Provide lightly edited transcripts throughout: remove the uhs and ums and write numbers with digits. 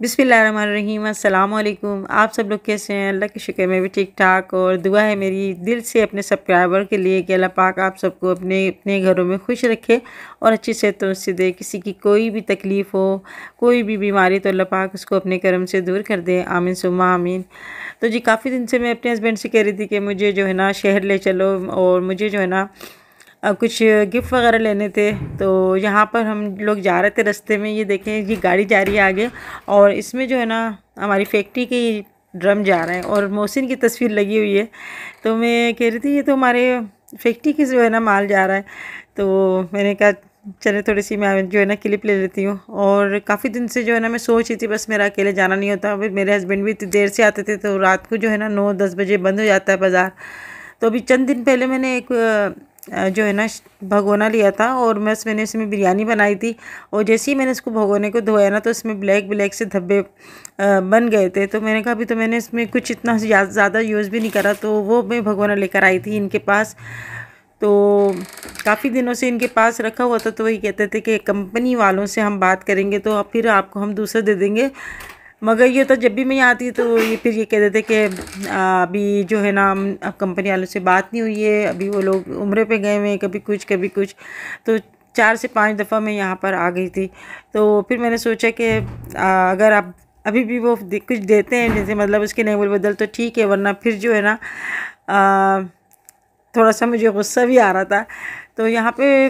बिस्मिल्लाहिर्रहमानिर्रहीम अस्सलाम वालेकुम। आप सब लोग कैसे हैं? अल्लाह के शुक्र मैं भी ठीक ठाक। और दुआ है मेरी दिल से अपने सब्सक्राइबर के लिए कि अल्लाह पाक आप सबको अपने अपने घरों में खुश रखे और अच्छी सेहत से दे। किसी की कोई भी तकलीफ़ हो, कोई भी बीमारी, तो अल्लाह पाक उसको अपने करम से दूर कर दे। आमीन सुम्मा आमीन। तो जी काफ़ी दिन से मैं अपने हस्बैंड से कह रही थी कि मुझे जो है ना शहर ले चलो, और मुझे जो है ना कुछ गिफ्ट वगैरह लेने थे। तो यहाँ पर हम लोग जा रहे थे, रास्ते में ये देखें ये गाड़ी जा रही है आगे, और इसमें जो है ना हमारी फैक्ट्री के ड्रम जा रहे हैं और मोहसिन की तस्वीर लगी हुई है। तो मैं कह रही थी ये तो हमारे फैक्ट्री की जो है ना माल जा रहा है। तो मैंने कहा चले थोड़ी सी मैं जो है ना क्लिप ले लेती हूँ। और काफ़ी दिन से जो है ना मैं सोच रही थी, बस मेरा अकेले जाना नहीं होता। फिर मेरे हस्बैंड भी इतनी देर से आते थे, तो रात को जो है ना 9-10 बजे बंद हो जाता है बाज़ार। तो अभी चंद दिन पहले मैंने एक जो है ना भगोना लिया था, और मैंने इसमें बिरयानी बनाई थी। और जैसे ही मैंने इसको भगोने को धोया ना, तो इसमें ब्लैक ब्लैक से धब्बे बन गए थे। तो मैंने कहा अभी तो मैंने इसमें कुछ इतना ज़्यादा यूज़ भी नहीं करा। तो वो मैं भगोना लेकर आई थी इनके पास। तो काफ़ी दिनों से इनके पास रखा हुआ था, तो वही कहते थे कि कंपनी वालों से हम बात करेंगे तो फिर आपको हम दूसरा दे देंगे। मगर ये तो जब भी मैं आती तो ये फिर ये कह देते कि अभी जो है ना अब कंपनी वालों से बात नहीं हुई है, अभी वो लोग उम्रे पे गए हुए हैं, कभी कुछ कभी कुछ। तो 4 से 5 दफ़ा मैं यहाँ पर आ गई थी। तो फिर मैंने सोचा कि अगर आप अभी भी वो कुछ देते हैं, जैसे मतलब उसके नहीं बोल बदल, तो ठीक है, वरना फिर जो है ना थोड़ा सा मुझे गुस्सा भी आ रहा था। तो यहाँ पे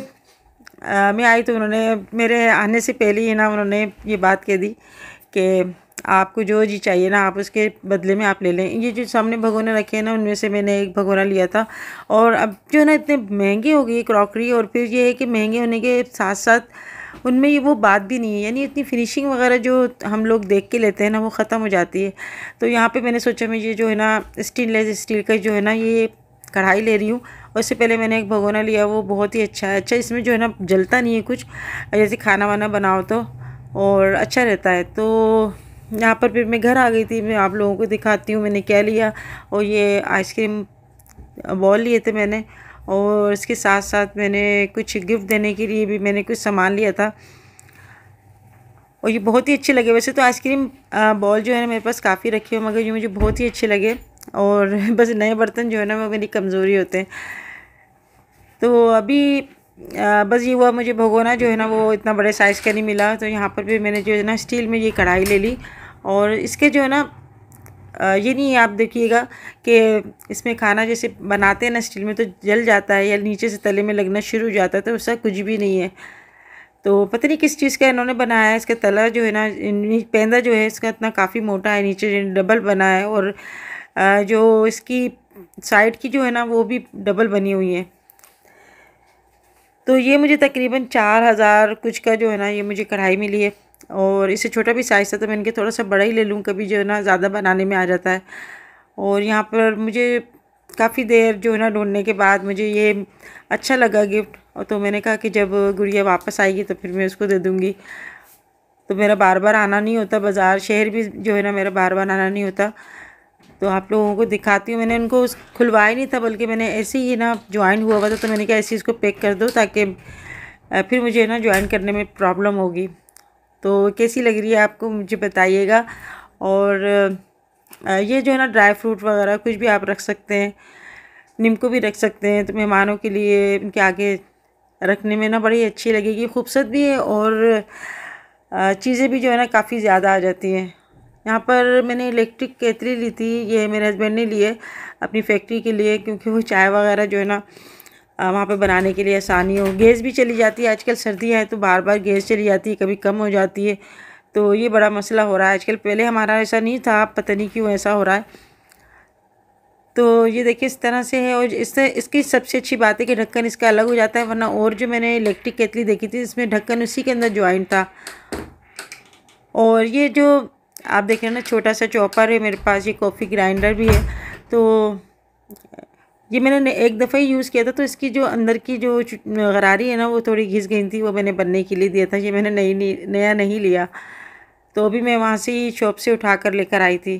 मैं आई तो उन्होंने मेरे आने से पहले ही ना उन्होंने ये बात कह दी कि आपको जो जी चाहिए ना आप उसके बदले में आप ले लें। ये जो सामने भगोने रखे हैं ना, उनमें से मैंने एक भगोना लिया था। और अब जो है ना इतने महंगे हो गई क्रॉकरी, और फिर ये है कि महंगे होने के साथ साथ उनमें ये वो बात भी नहीं है, यानी इतनी फिनिशिंग वगैरह जो हम लोग देख के लेते हैं ना वो ख़त्म हो जाती है। तो यहाँ पे मैंने सोचा मैं ये जो है ना स्टेनलेस स्टील का जो है ना ये कढ़ाई ले रही हूँ। और इससे पहले मैंने एक भगोना लिया, वो बहुत ही अच्छा है। अच्छा इसमें जो है ना जलता नहीं है कुछ, जैसे खाना वाना बनाओ तो, और अच्छा रहता है। तो यहाँ पर फिर मैं घर आ गई थी, मैं आप लोगों को दिखाती हूँ मैंने क्या लिया। और ये आइसक्रीम बॉल लिए थे मैंने, और इसके साथ साथ मैंने कुछ गिफ्ट देने के लिए भी मैंने कुछ सामान लिया था, और ये बहुत ही अच्छे लगे। वैसे तो आइसक्रीम बॉल जो है ना मेरे पास काफ़ी रखे हो, मगर ये मुझे बहुत ही अच्छे लगे। और बस नए बर्तन जो है ना वो मेरी कमज़ोरी होते हैं। तो अभी बस ये हुआ, मुझे भगोना जो है ना वो इतना बड़े साइज़ का नहीं मिला। तो यहाँ पर भी मैंने जो है ना स्टील में ये कढ़ाई ले ली। और इसके जो है ना ये नहीं आप देखिएगा कि इसमें खाना जैसे बनाते हैं ना स्टील में तो जल जाता है या नीचे से तले में लगना शुरू हो जाता है, तो ऐसा कुछ भी नहीं है। तो पता नहीं किस चीज़ का इन्होंने बनाया है। इसका तला जो है ना पेंदा जो है इसका इतना काफ़ी मोटा है, नीचे डबल बना है, और जो इसकी साइड की जो है ना वो भी डबल बनी हुई है। तो ये मुझे तकरीबन 4000 कुछ का जो है ना ये मुझे कढ़ाई मिली है। और इससे छोटा भी साइज़ था, तो मैंने कहा थोड़ा सा बड़ा ही ले लूँ, कभी जो है ना ज़्यादा बनाने में आ जाता है। और यहाँ पर मुझे काफ़ी देर जो है ना ढूंढने के बाद मुझे ये अच्छा लगा गिफ्ट। और तो मैंने कहा कि जब गुड़िया वापस आएगी तो फिर मैं उसको दे दूँगी। तो मेरा बार बार आना नहीं होता बाज़ार, शहर भी जो है ना मेरा बार बार आना नहीं होता। तो आप लोगों को दिखाती हूँ। मैंने उनको खुलवाया नहीं था, बल्कि मैंने ऐसे ही ना ज्वाइन हुआ था, तो मैंने कहा ऐसे इसको पैक कर दो ताकि फिर मुझे ना ज्वाइन करने में प्रॉब्लम होगी। तो कैसी लग रही है आपको मुझे बताइएगा। और ये जो है ना ड्राई फ्रूट वगैरह कुछ भी आप रख सकते हैं, नींबू भी रख सकते हैं, तो मेहमानों के लिए उनके आगे रखने में ना बड़ी अच्छी लगेगी, खूबसूरत भी है। और चीज़ें भी जो है ना काफ़ी ज़्यादा आ जाती हैं। यहाँ पर मैंने इलेक्ट्रिक केतली ली थी, ये मेरे हस्बैंड ने ली है अपनी फैक्ट्री के लिए, क्योंकि वो चाय वगैरह जो है ना वहाँ पे बनाने के लिए आसानी हो। गैस भी चली जाती है, आजकल सर्दियाँ हैं तो बार बार गैस चली जाती है, कभी कम हो जाती है। तो ये बड़ा मसला हो रहा है आजकल, पहले हमारा ऐसा नहीं था, पता नहीं क्यों ऐसा हो रहा है। तो ये देखिए इस तरह से है। और इससे इसकी सबसे अच्छी बात है कि ढक्कन इसका अलग हो जाता है, वरना और जो मैंने इलेक्ट्रिक केतली देखी थी इसमें ढक्कन उसी के अंदर ज्वाइन था। और ये जो आप देख रहे हैं ना छोटा सा चॉपर है मेरे पास, ये कॉफ़ी ग्राइंडर भी है। तो ये मैंने एक दफ़ा ही यूज़ किया था, तो इसकी जो अंदर की जो गरारी है ना वो थोड़ी घिस गई थी, वो मैंने बनने के लिए दिया था। ये मैंने नया नहीं लिया, तो अभी मैं वहाँ से ही शॉप से उठा कर लेकर आई थी।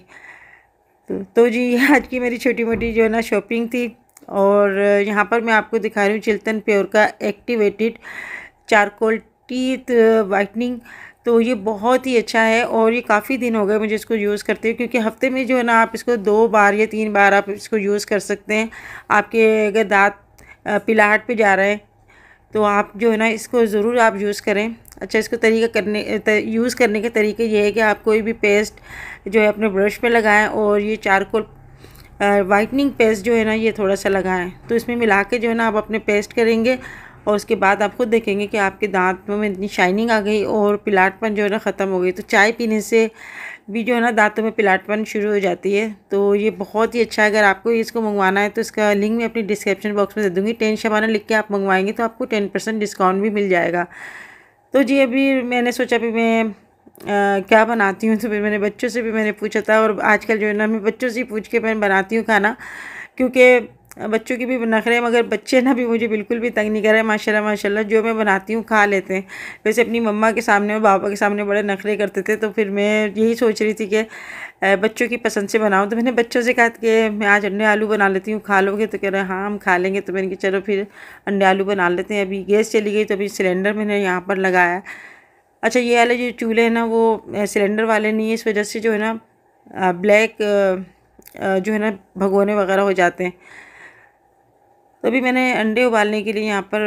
तो जी आज की मेरी छोटी मोटी जो है ना शॉपिंग थी। और यहाँ पर मैं आपको दिखा रही हूँ चिल्तन प्योर का एक्टिवेटेड चारकोल टीथ वाइटनिंग तो ये बहुत ही अच्छा है और ये काफ़ी दिन हो गए मुझे इसको यूज़ करते हुए, क्योंकि हफ्ते में जो है ना आप इसको 2 बार या 3 बार आप इसको यूज़ कर सकते हैं। आपके अगर दाँत पिलाहट पे जा रहे हैं तो आप जो है ना इसको ज़रूर आप यूज़ करें। अच्छा, इसको यूज़ करने के तरीके ये है कि आप कोई भी पेस्ट जो है अपने ब्रश पे लगाएं और ये चारकोल वाइटनिंग पेस्ट जो है ना ये थोड़ा सा लगाएं, तो इसमें मिला के जो है ना आप अपने पेस्ट करेंगे और उसके बाद आप खुद देखेंगे कि आपके दांतों में इतनी शाइनिंग आ गई और पिलाटपन जो है ना ख़त्म हो गई। तो चाय पीने से भी जो है ना दांतों में पिलाटपन शुरू हो जाती है। तो ये बहुत ही अच्छा है। अगर आपको इसको मंगवाना है तो इसका लिंक मैं अपनी डिस्क्रिप्शन बॉक्स में दे दूँगी। 10 शबाना लिख के आप मंगवाएंगे तो आपको 10% डिस्काउंट भी मिल जाएगा। तो जी अभी मैंने सोचा भी मैं क्या बनाती हूँ, तो फिर मैंने बच्चों से भी मैंने पूछा था और आजकल जो है ना मैं बच्चों से ही पूछ के मैं बनाती हूँ खाना, क्योंकि बच्चों की भी नखरे, मगर बच्चे ना भी मुझे बिल्कुल भी तंग नहीं कर रहे। माशाल्लाह माशाल्लाह जो मैं बनाती हूँ खा लेते हैं। वैसे अपनी मम्मा के सामने और पापा के सामने बड़े नखरे करते थे, तो फिर मैं यही सोच रही थी कि बच्चों की पसंद से बनाऊँ। तो मैंने बच्चों से कहा कि मैं आज अंडे आलू बना लेती हूँ, खा लोगे? तो कह रहे हाँ हम खा लेंगे। तो मैंने कहा चलो फिर अंडे आलू बना लेते हैं। अभी गैस चली गई तो अभी सिलेंडर मैंने यहाँ पर लगाया। अच्छा, ये वाले जो चूल्हे हैं ना वो सिलेंडर वाले नहीं है, इस वजह से जो है ना ब्लैक जो है ना भगोने वगैरह हो जाते हैं। तो अभी मैंने अंडे उबालने के लिए यहाँ पर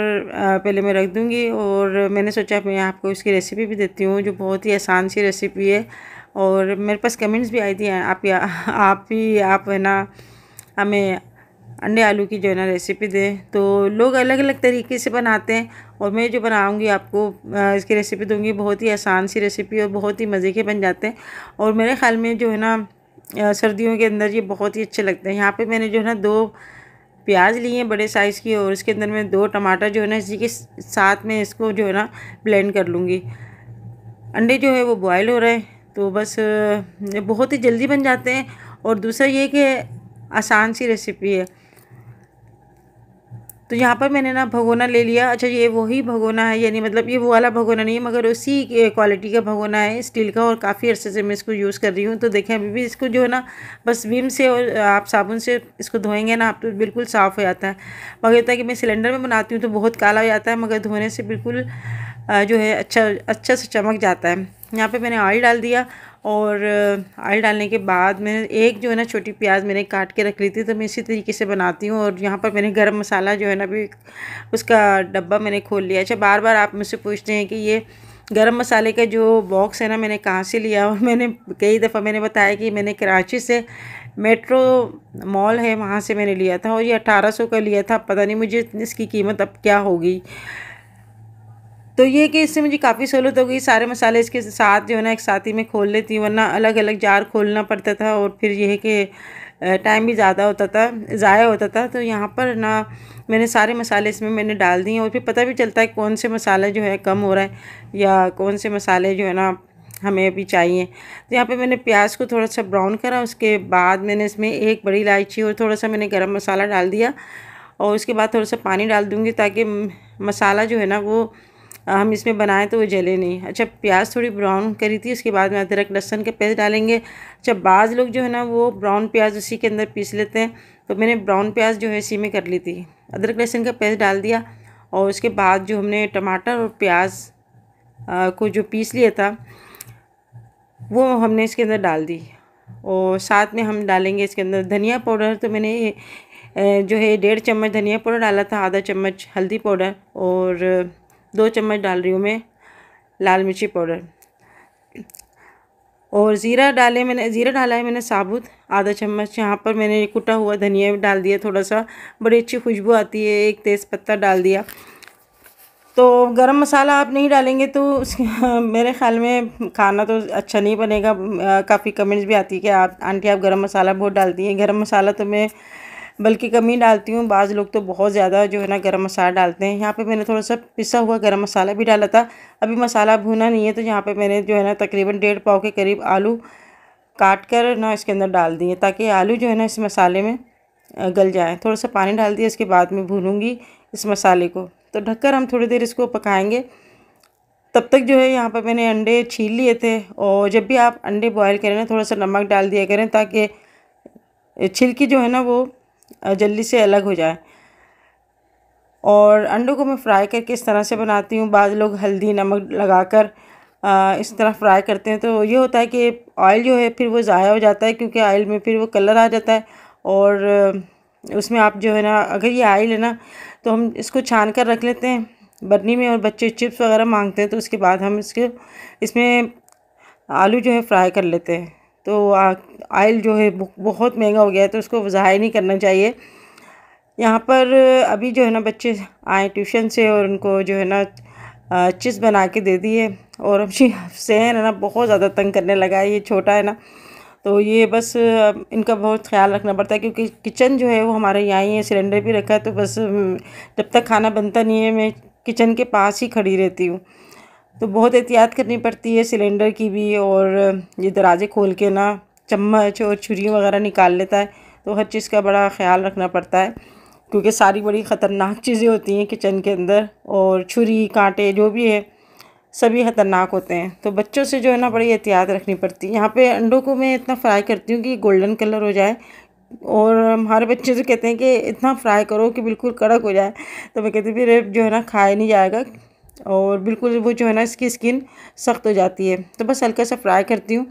पहले मैं रख दूँगी और मैंने सोचा मैं आपको इसकी रेसिपी भी देती हूँ, जो बहुत ही आसान सी रेसिपी है। और मेरे पास कमेंट्स भी आई थी आप है ना हमें अंडे आलू की जो है ना रेसिपी दें। तो लोग अलग अलग तरीके से बनाते हैं और मैं जो बनाऊंगी आपको इसकी रेसिपी दूंगी। बहुत ही आसान सी रेसिपी और बहुत ही मज़े के बन जाते हैं और मेरे ख्याल में जो है ना सर्दियों के अंदर ये बहुत ही अच्छे लगते हैं। यहाँ पे मैंने जो है ना 2 प्याज लिए हैं बड़े साइज़ की और इसके अंदर मैं 2 टमाटर जो है ना इसी के साथ में इसको जो है ना ब्लेंड कर लूँगी। अंडे जो है वो बॉयल हो रहे हैं, तो बस बहुत ही जल्दी बन जाते हैं और दूसरा ये कि आसान सी रेसिपी है। तो यहाँ पर मैंने ना भगोना ले लिया। अच्छा, ये वही भगोना है, यानी मतलब ये वो वाला भगोना नहीं है मगर उसी क्वालिटी का भगोना है स्टील का, और काफ़ी अर्से से मैं इसको यूज़ कर रही हूँ। तो देखें अभी भी इसको जो है ना बस विम से और आप साबुन से इसको धोएंगे ना आप तो बिल्कुल साफ़ हो जाता है। मगर होता है कि मैं सिलेंडर में बनाती हूँ तो बहुत काला हो जाता है, मगर धोने से बिल्कुल जो है अच्छा से चमक जाता है। यहाँ पर मैंने ऑयल डाल दिया और ऑयल डालने के बाद मैंने एक जो है ना छोटी प्याज मैंने काट के रख ली थी, तो मैं इसी तरीके से बनाती हूँ। और यहाँ पर मैंने गरम मसाला जो है ना अभी उसका डब्बा मैंने खोल लिया। अच्छा, बार बार आप मुझसे पूछते हैं कि ये गरम मसाले का जो बॉक्स है ना मैंने कहाँ से लिया, और मैंने कई दफ़ा मैंने बताया कि मैंने कराची से मेट्रो मॉल है वहाँ से मैंने लिया था और ये 1800 का लिया था। पता नहीं मुझे इसकी कीमत अब क्या होगी। तो ये कि इससे मुझे काफ़ी सहूलत हो गई। सारे मसाले इसके साथ जो है ना एक साथ ही में खोल लेती हूँ, वरना अलग अलग जार खोलना पड़ता था और फिर ये है कि टाइम भी ज़्यादा होता था, ज़ाया होता था। तो यहाँ पर ना मैंने सारे मसाले इसमें मैंने डाल दिए और फिर पता भी चलता है कौन से मसाले जो है कम हो रहा है या कौन से मसाले जो है ना हमें अभी चाहिए। तो यहाँ पे मैंने प्याज को थोड़ा सा ब्राउन करा, उसके बाद मैंने इसमें 1 बड़ी इलायची और थोड़ा सा मैंने गरम मसाला डाल दिया और उसके बाद थोड़ा सा पानी डाल दूँगी ताकि मसाला जो है ना वो हम इसमें बनाएं तो वो जले नहीं। अच्छा, प्याज थोड़ी ब्राउन करी थी, उसके बाद में अदरक लहसुन के पेस्ट डालेंगे। अच्छा, बाज़ लोग जो है ना वो ब्राउन प्याज उसी के अंदर पीस लेते हैं, तो मैंने ब्राउन प्याज जो है इसी में कर ली थी। अदरक लहसुन का पेस्ट डाल दिया और उसके बाद जो हमने टमाटर और प्याज को जो पीस लिया था वो हमने इसके अंदर डाल दी और साथ में हम डालेंगे इसके अंदर धनिया पाउडर। तो मैंने जो है 1.5 चम्मच धनिया पाउडर डाला था, आधा चम्मच हल्दी पाउडर और 2 चम्मच डाल रही हूँ मैं लाल मिर्ची पाउडर। और ज़ीरा डाला है मैंने साबुत आधा चम्मच। यहाँ पर मैंने कुटा हुआ धनिया डाल दिया थोड़ा सा, बड़ी अच्छी खुशबू आती है। एक तेज़पत्ता डाल दिया। तो गरम मसाला आप नहीं डालेंगे तो मेरे ख़्याल में खाना तो अच्छा नहीं बनेगा। काफ़ी कमेंट्स भी आती है कि आप आंटी आप गरम मसाला बहुत डालती हैं। गरम मसाला तो मैं बल्कि कम ही डालती हूँ, बाज़ लोग तो बहुत ज़्यादा जो है ना गरम मसाला डालते हैं। यहाँ पे मैंने थोड़ा सा पिसा हुआ गरम मसाला भी डाला था। अभी मसाला भुना नहीं है, तो यहाँ पे मैंने जो है ना तकरीबन 1.5 पाव के करीब आलू काट कर ना इसके अंदर डाल दिए ताकि आलू जो है ना इस मसाले में गल जाए। थोड़ा सा पानी डाल दिया, इसके बाद में भूनूँगी इस मसाले को। तो ढककर हम थोड़ी देर इसको पकाएँगे। तब तक जो है यहाँ पर मैंने अंडे छील लिए थे और जब भी आप अंडे बॉयल करें ना थोड़ा सा नमक डाल दिया करें ताकि छिलकी जो है ना वो जल्दी से अलग हो जाए। और अंडों को मैं फ्राई करके इस तरह से बनाती हूँ। बाद लोग हल्दी नमक लगाकर इस तरह फ्राई करते हैं तो ये होता है कि ऑयल जो है फिर वो ज़ाया हो जाता है, क्योंकि ऑयल में फिर वो कलर आ जाता है। और उसमें आप जो है ना, अगर ये ऑयल है ना तो हम इसको छान कर रख लेते हैं बर्नी में, और बच्चे चिप्स वगैरह मांगते हैं तो उसके बाद हम इसमें आलू जो है फ्राई कर लेते हैं। तो ऑयल जो है बहुत महंगा हो गया है तो उसको ज़ाया नहीं करना चाहिए। यहाँ पर अभी जो है ना बच्चे आए ट्यूशन से और उनको जो है ना चिप्स बना के दे दिए, और अब हुसैन है ना बहुत ज़्यादा तंग करने लगा है। ये छोटा है ना तो ये बस इनका बहुत ख्याल रखना पड़ता है, क्योंकि किचन जो है वो हमारे यहाँ ही है, सिलेंडर भी रखा है। तो बस जब तक खाना बनता नहीं है मैं किचन के पास ही खड़ी रहती हूँ। तो बहुत एहतियात करनी पड़ती है सिलेंडर की भी, और ये दरवाजे खोल के ना चम्मच और छुरी वगैरह निकाल लेता है। तो हर चीज़ का बड़ा ख्याल रखना पड़ता है, क्योंकि सारी बड़ी ख़तरनाक चीज़ें होती हैं किचन के अंदर, और छुरी कांटे जो भी है सभी ख़तरनाक होते हैं। तो बच्चों से जो है ना बड़ी एहतियात रखनी पड़ती है। यहाँ पे अंडों को मैं इतना फ्राई करती हूँ कि गोल्डन कलर हो जाए, और हमारे बच्चे तो कहते हैं कि इतना फ्राई करो कि बिल्कुल कड़क हो जाए। तो मैं कहती फिर जो है ना खाया नहीं जाएगा, और बिल्कुल वो जो है ना इसकी स्किन सख्त हो जाती है। तो बस हल्का सा फ्राई करती हूँ।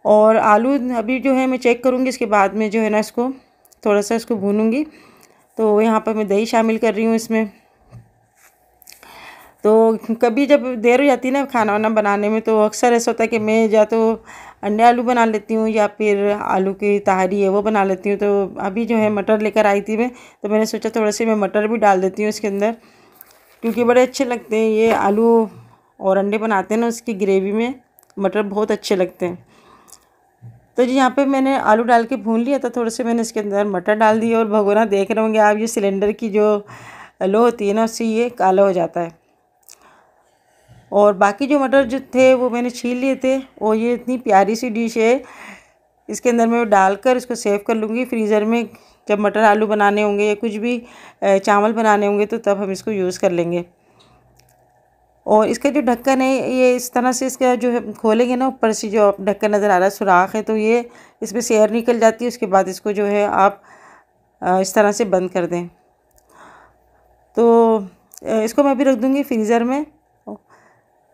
और आलू अभी जो है मैं चेक करूँगी, इसके बाद में जो है ना इसको थोड़ा सा इसको भूनूँगी। तो यहाँ पर मैं दही शामिल कर रही हूँ इसमें। तो कभी जब देर हो जाती है ना खाना वाना बनाने में, तो अक्सर ऐसा होता है कि मैं या तो अंडे आलू बना लेती हूँ या फिर आलू की तहारी है वो बना लेती हूँ। तो अभी जो है मटर लेकर आई थी मैं, तो मैंने सोचा थोड़े से मैं मटर भी डाल देती हूँ इसके अंदर, क्योंकि बड़े अच्छे लगते हैं ये आलू और अंडे बनाते हैं ना उसकी ग्रेवी में मटर बहुत अच्छे लगते हैं। तो जी यहाँ पे मैंने आलू डाल के भून लिया था, थोड़े से मैंने इसके अंदर मटर डाल दिए, और भगोना देख रहे होंगे आप, ये सिलेंडर की जो लो होती है ना उससे ये काला हो जाता है। और बाकी जो मटर जो थे वो मैंने छील लिए थे। और ये इतनी प्यारी सी डिश है, इसके अंदर मैं डालकर इसको सेव कर लूँगी फ्रीज़र में। जब मटर आलू बनाने होंगे या कुछ भी चावल बनाने होंगे तो तब हम इसको यूज़ कर लेंगे। और इसका जो ढक्कन है ये इस तरह से इसका जो है खोलेंगे ना, ऊपर से जो ढक्कन नज़र आ रहा है सुराख है, तो ये इसमें से एयर निकल जाती है। उसके बाद इसको जो है आप इस तरह से बंद कर दें। तो इसको मैं भी रख दूँगी फ्रीज़र में।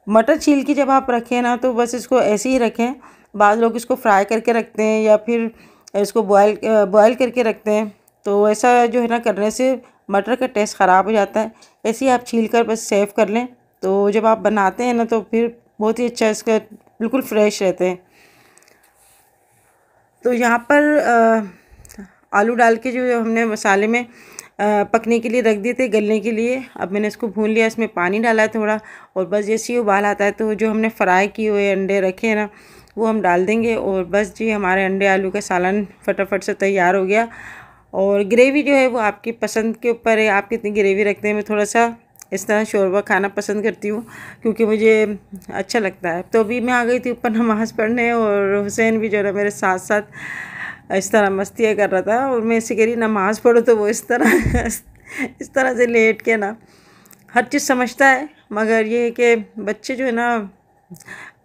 मटर छील के जब आप रखें ना तो बस इसको ऐसे ही रखें। बाद लोग इसको फ्राई करके रखते हैं या फिर इसको बॉयल करके रखते हैं, तो ऐसा जो है ना करने से मटर का टेस्ट ख़राब हो जाता है। ऐसे ही आप छील कर बस सेव कर लें, तो जब आप बनाते हैं ना तो फिर बहुत ही अच्छा इसका बिल्कुल फ्रेश रहते हैं। तो यहाँ पर आलू डाल के जो हमने मसाले में पकने के लिए रख दिए थे, गलने के लिए। अब मैंने इसको भून लिया, इसमें पानी डाला है थोड़ा, और बस जैसे ही उबाल आता है तो जो हमने फ्राई किए हुए अंडे रखे हैं ना वो हम डाल देंगे। और बस जी हमारे अंडे आलू का सालन फटाफट से तैयार हो गया। और ग्रेवी जो है वो आपकी पसंद के ऊपर है, आप कितनी ग्रेवी रखते हैं। मैं थोड़ा सा इस तरह शोरबा खाना पसंद करती हूँ क्योंकि मुझे अच्छा लगता है। तो अभी मैं आ गई थी ऊपर नमाज़ पढ़ने, और हुसैन भी जो है मेरे साथ साथ इस तरह मस्तियाँ कर रहा था। और मैं इसे कह रही नमाज़ पढ़ो तो वो इस तरह से लेट के ना हर चीज़ समझता है। मगर ये है कि बच्चे जो है ना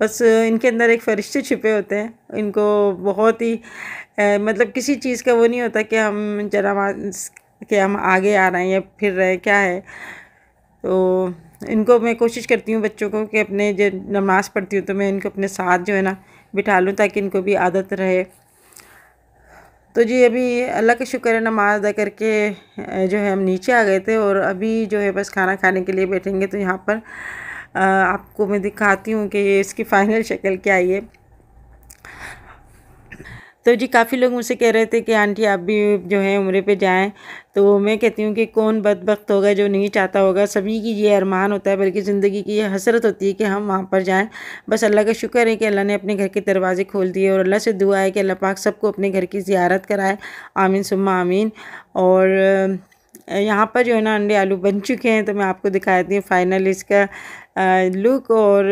बस इनके अंदर एक फरिश्ते छिपे होते हैं। इनको बहुत ही मतलब किसी चीज़ का वो नहीं होता कि हम जरा कि हम आगे आ रहे हैं या फिर रहे क्या है। तो इनको मैं कोशिश करती हूँ बच्चों को कि अपने जो नमाज़ पढ़ती हूँ तो मैं इनको अपने साथ जो है ना बिठा लूँ ताकि इनको भी आदत रहे। तो जी अभी अल्लाह का शुक्र है नमाज अदा करके जो है हम नीचे आ गए थे, और अभी जो है बस खाना खाने के लिए बैठेंगे। तो यहाँ पर आपको मैं दिखाती हूँ कि ये इसकी फ़ाइनल शक्ल क्या आई है। तो जी काफ़ी लोग मुझसे कह रहे थे कि आंटी आप भी जो है उम्रे पे जाएं। तो मैं कहती हूँ कि कौन बदबख्त होगा जो नहीं चाहता होगा, सभी की ये अरमान होता है, बल्कि ज़िंदगी की ये हसरत होती है कि हम वहाँ पर जाएं। बस अल्लाह का शुक्र है कि अल्लाह ने अपने घर के दरवाज़े खोल दिए, और अल्लाह से दुआ है कि अल्लाह पाक सबको अपने घर की ज़ियारत कराए। आमीन सुम्मा आमीन। और यहाँ पर जो है ना अंडे आलू बन चुके हैं, तो मैं आपको दिखाती हूँ फाइनल इसका लुक। और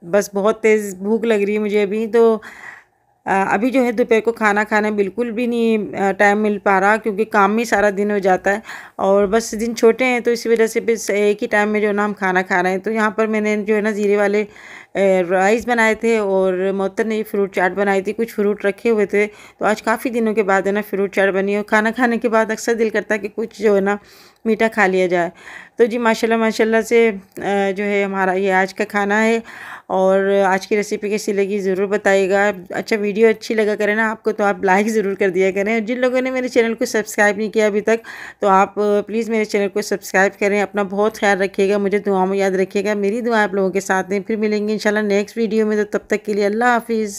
बस बहुत तेज़ भूख लग रही है मुझे अभी। तो अभी जो है दोपहर को खाना खाने बिल्कुल भी नहीं टाइम मिल पा रहा, क्योंकि काम में सारा दिन हो जाता है, और बस दिन छोटे हैं तो इसी वजह से बस एक ही टाइम में जो है ना हम खाना खा रहे हैं। तो यहाँ पर मैंने जो है ना ज़ीरे वाले राइस बनाए थे, और मोहतर ने फ्रूट चाट बनाई थी, कुछ फ्रूट रखे हुए थे। तो आज काफ़ी दिनों के बाद है ना फ्रूट चाट बनी, और खाना खाने के बाद अक्सर दिल करता है कि कुछ जो है ना मीठा खा लिया जाए। तो जी माशाल्लाह माशाल्लाह से जो है हमारा ये आज का खाना है। और आज की रेसिपी कैसी लगी ज़रूर बताइएगा। अच्छा वीडियो अच्छी लगा करें ना आपको तो आप लाइक ज़रूर कर दिया करें। जिन लोगों ने मेरे चैनल को सब्सक्राइब नहीं किया अभी तक तो आप प्लीज़ मेरे चैनल को सब्सक्राइब करें। अपना बहुत ख्याल रखिएगा, मुझे दुआ में याद रखिएगा। मेरी दुआ आप लोगों के साथ में फिर मिलेंगे इंशाल्लाह नेक्स्ट वीडियो में। तो तब तक के लिए अल्लाह हाफिज़।